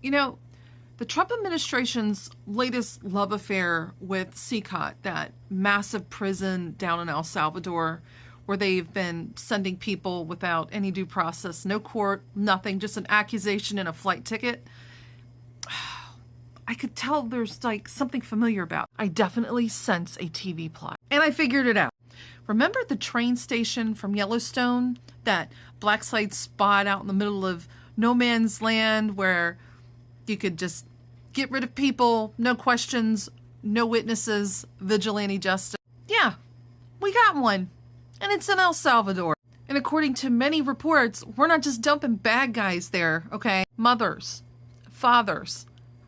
You know, the Trump administration's latest love affair with CCOT, that massive prison down in El Salvador, where they've been sending people without any due process, no court, nothing, just an accusation and a flight ticket. I could tell there's like something familiar about it. I definitely sense a TV plot. And I figured it out. Remember the train station from Yellowstone? That black site spot out in the middle of no man's land where you could just get rid of people, no questions, no witnesses, vigilante justice. Yeah, we got one. And it's in El Salvador. And according to many reports, we're not just dumping bad guys there, okay? Mothers, fathers,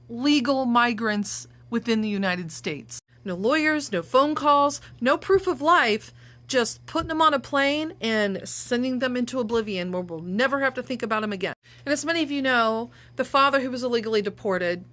legal migrants within the United States. No lawyers, no phone calls, no proof of life, just putting them on a plane and sending them into oblivion where we'll never have to think about them again. And as many of you know, the father who was illegally deported,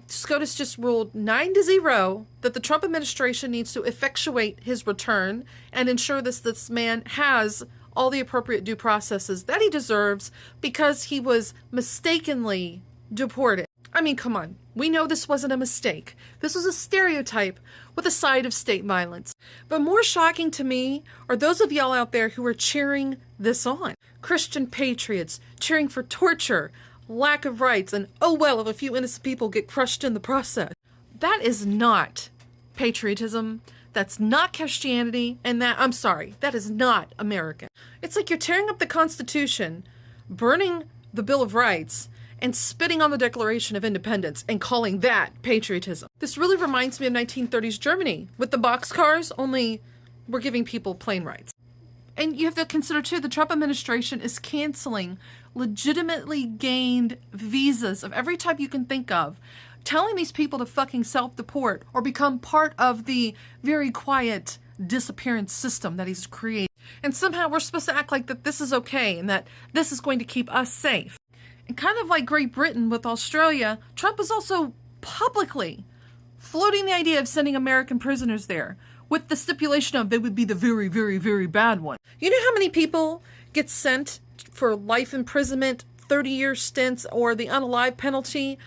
SCOTUS just ruled 9-0 that the Trump administration needs to effectuate his return and ensure this man has all the appropriate due processes that he deserves because he was mistakenly deported. I mean, come on. We know this wasn't a mistake. This was a stereotype with a side of state violence. But more shocking to me are those of y'all out there who are cheering this on. Christian patriots cheering for torture, lack of rights, and oh well if a few innocent people get crushed in the process. That is not patriotism. That's not Christianity. And that is not American. It's like you're tearing up the Constitution, burning the Bill of Rights, and spitting on the Declaration of Independence and calling that patriotism. This really reminds me of 1930s Germany with the boxcars, only we're giving people plane rights. And you have to consider too, the Trump administration is canceling legitimately gained visas of every type you can think of, telling these people to fucking self-deport or become part of the very quiet disappearance system that he's created. And somehow we're supposed to act like that this is okay and that this is going to keep us safe. And kind of like Great Britain with Australia, Trump is also publicly floating the idea of sending American prisoners there with the stipulation of they would be the very, very, very bad one. You know how many people get sent for life imprisonment, 30-year stints, or the unalive penalty,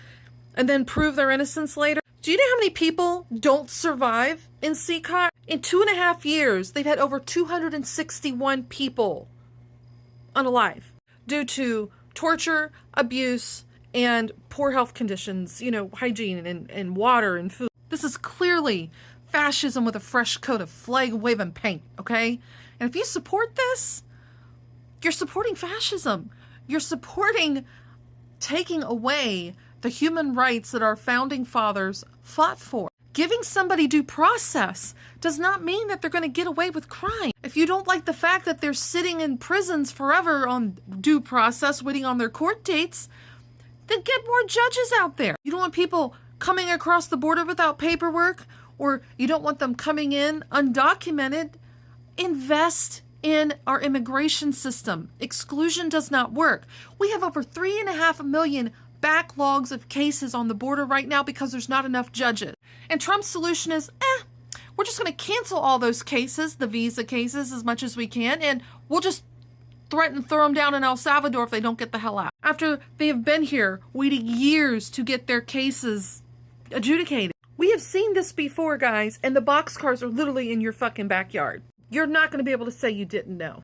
and then prove their innocence later? Do you know how many people don't survive in CCOT? In 2.5 years, they've had over 261 people unalive due to torture, abuse, and poor health conditions, hygiene and water and food. This is clearly fascism with a fresh coat of flag-waving paint, okay? And if you support this, you're supporting fascism. You're supporting taking away the human rights that our founding fathers fought for. Giving somebody due process does not mean that they're going to get away with crime. If you don't like the fact that they're sitting in prisons forever on due process, waiting on their court dates, then get more judges out there. You don't want people coming across the border without paperwork, or you don't want them coming in undocumented. Invest in our immigration system. Exclusion does not work. We have over 3.5 million backlogs of cases on the border right now because there's not enough judges. And Trump's solution is, we're just going to cancel all those cases, the visa cases, as much as we can, and we'll just threaten to throw them down in El Salvador if they don't get the hell out. After they have been here waiting years to get their cases adjudicated. We have seen this before, guys, and the boxcars are literally in your fucking backyard. You're not going to be able to say you didn't know.